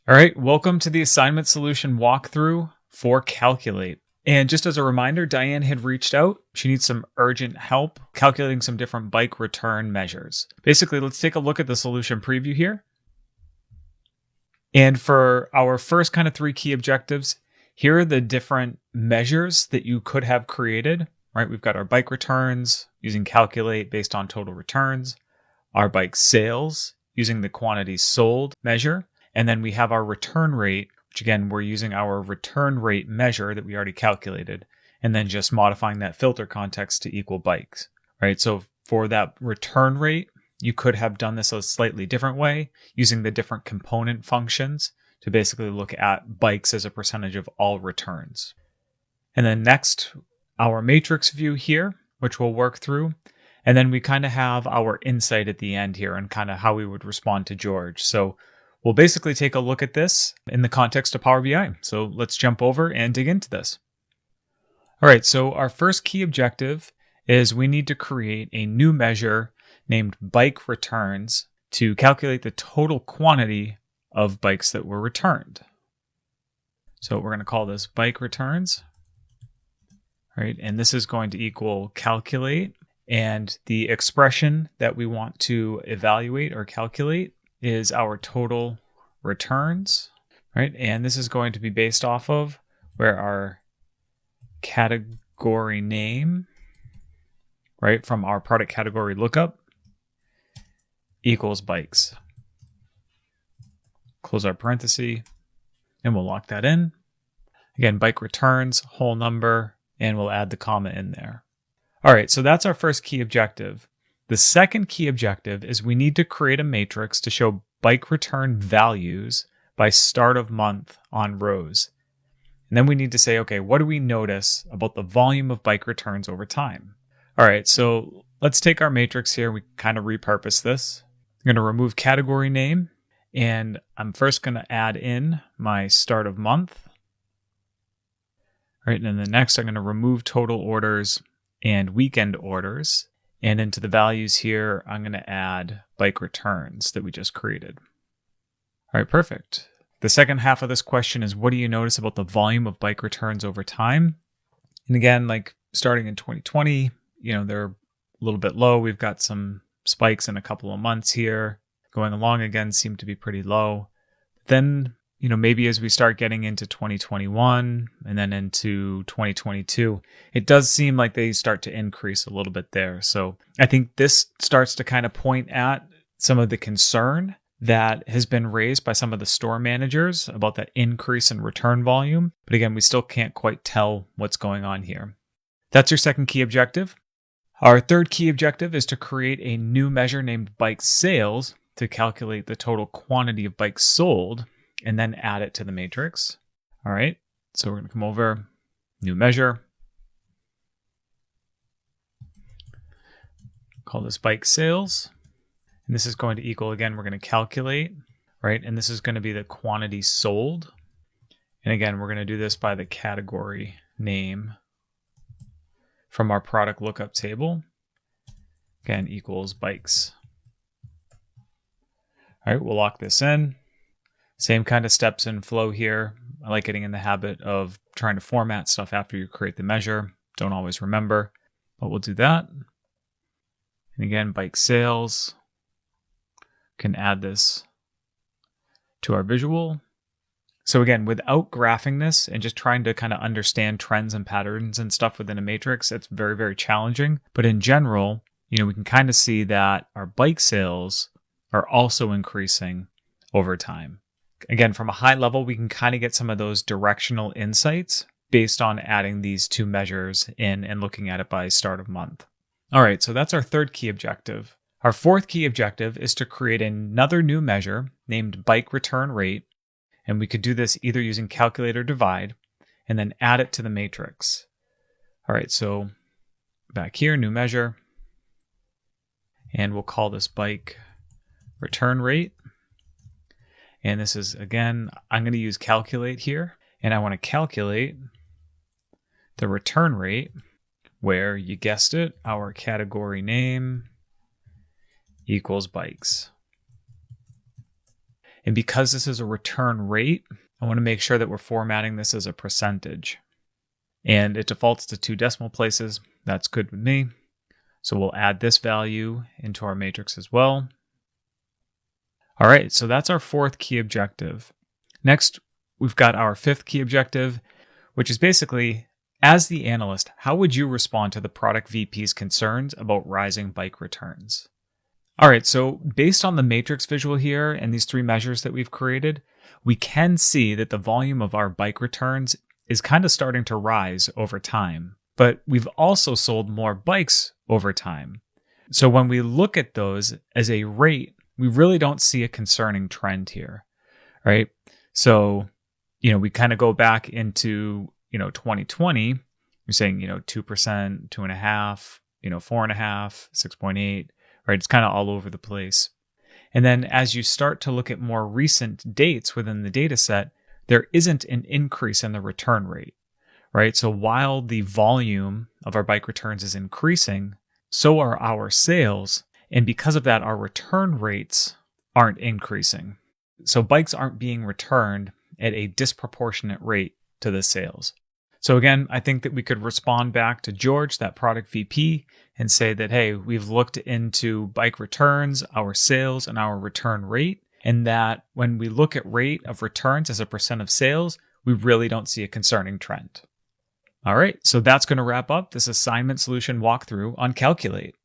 All right, welcome to the assignment solution walkthrough for Calculate. And just as a reminder, Diane had reached out. She needs some urgent help calculating some different bike return measures. Basically, let's take a look at the solution preview here. And for our first kind of three key objectives, here are the different measures that you could have created, right? We've got our bike returns using Calculate based on total returns, our bike sales using the quantity sold measure, and then we have our return rate, which again, we're using our return rate measure that we already calculated, and then just modifying that filter context to equal bikes, right? So for that return rate, you could have done this a slightly different way using the different component functions to basically look at bikes as a percentage of all returns. And then next, our matrix view here, which we'll work through. And then we kind of have our insight at the end here and kind of how we would respond to George. So we'll basically take a look at this in the context of Power BI. So let's jump over and dig into this. All right, so our first key objective is we need to create a new measure named bike returns to calculate the total quantity of bikes that were returned. So we're going to call this bike returns, right? And this is going to equal calculate. And the expression that we want to evaluate or calculate is our total returns, right? And this is going to be based off of where our category name, right, from our product category lookup equals bikes. Close our parenthesis, and we'll lock that in. Again, bike returns, whole number, and we'll add the comma in there. All right, so that's our first key objective. The second key objective is we need to create a matrix to show bike return values by start of month on rows. And then we need to say, okay, what do we notice about the volume of bike returns over time? All right, so let's take our matrix here. We kind of repurpose this. I'm going to remove category name, and I'm first going to add in my start of month. All right, and then the next I'm going to remove total orders and weekend orders. And into the values here, I'm going to add bike returns that we just created. All right, perfect. The second half of this question is, what do you notice about the volume of bike returns over time? And again, like starting in 2020, they're a little bit low. We've got some spikes in a couple of months here. Going along again, seem to be pretty low. Then, maybe as we start getting into 2021 and then into 2022, it does seem like they start to increase a little bit there. So I think this starts to kind of point at some of the concern that has been raised by some of the store managers about that increase in return volume. But again, we still can't quite tell what's going on here. That's your second key objective. Our third key objective is to create a new measure named bike sales to calculate the total quantity of bikes sold and then add it to the matrix. All right, so we're going to come over, new measure. Call this bike sales. And this is going to equal, again, we're going to calculate, right? And this is going to be the quantity sold. And again, we're going to do this by the category name from our product lookup table. Again, equals bikes. All right, we'll lock this in. Same kind of steps and flow here. I like getting in the habit of trying to format stuff after you create the measure. Don't always remember, but we'll do that. And again, bike sales. Can add this to our visual. So again, without graphing this and just trying to kind of understand trends and patterns and stuff within a matrix, it's very, very challenging. But in general, we can kind of see that our bike sales are also increasing over time. Again, from a high level, we can kind of get some of those directional insights based on adding these two measures in and looking at it by start of month. All right, so that's our third key objective. Our fourth key objective is to create another new measure named bike return rate. And we could do this either using calculate or divide and then add it to the matrix. All right, so back here, new measure. And we'll call this bike return rate. And this is, again, I'm going to use calculate here. And I want to calculate the return rate where, you guessed it, our category name equals bikes. And because this is a return rate, I want to make sure that we're formatting this as a percentage. And it defaults to 2 decimal places. That's good with me. So we'll add this value into our matrix as well. All right, so that's our 4th key objective. Next, we've got our 5th key objective, which is basically, as the analyst, how would you respond to the product VP's concerns about rising bike returns? All right, so based on the matrix visual here and these 3 measures that we've created, we can see that the volume of our bike returns is kind of starting to rise over time. But we've also sold more bikes over time. So when we look at those as a rate, we really don't see a concerning trend here, right? So, we kind of go back into, 2020, you're saying, 2%, 2.5%, 4.5%, 6.8%, right? It's kind of all over the place. And then as you start to look at more recent dates within the data set, there isn't an increase in the return rate, right? So while the volume of our bike returns is increasing, so are our sales. And because of that, our return rates aren't increasing. So bikes aren't being returned at a disproportionate rate to the sales. So again, I think that we could respond back to George, that product VP, and say that, hey, we've looked into bike returns, our sales, and our return rate, and that when we look at rate of returns as a percent of sales, we really don't see a concerning trend. All right, so that's going to wrap up this assignment solution walkthrough on Calculate.